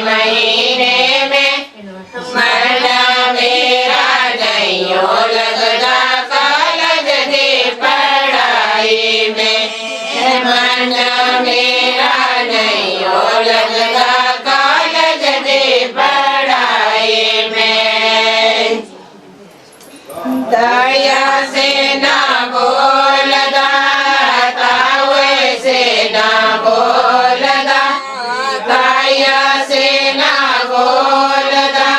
महीने में मन मेरा नहीं लगता कॉलेज की पढ़ाई में मन मेरा नहीं लगता कॉलेज की पढ़ाई में दया से ना बोलदा तावे से ना बोलदा दया से ना बोलदा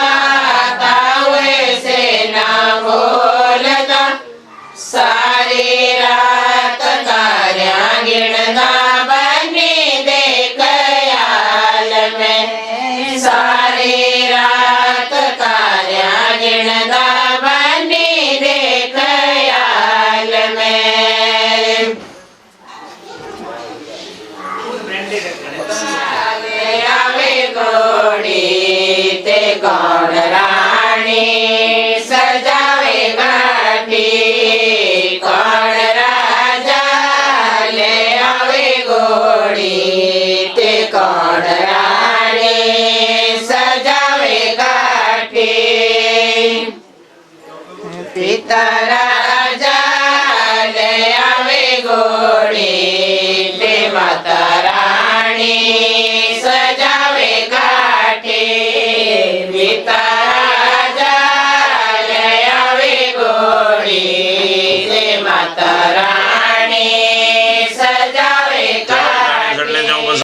तावे से ना बोलदा सारी रात तारिया गिनदा बनी दे ख्याल में सारी रात तारिया गिनदा बनी दे ख्याल में आवे घोड़ी ते कौन रानी सजावे घाटी कौन राजा ले आवे घोड़ी ते कौन रानी सजावे घाटी पिता राजा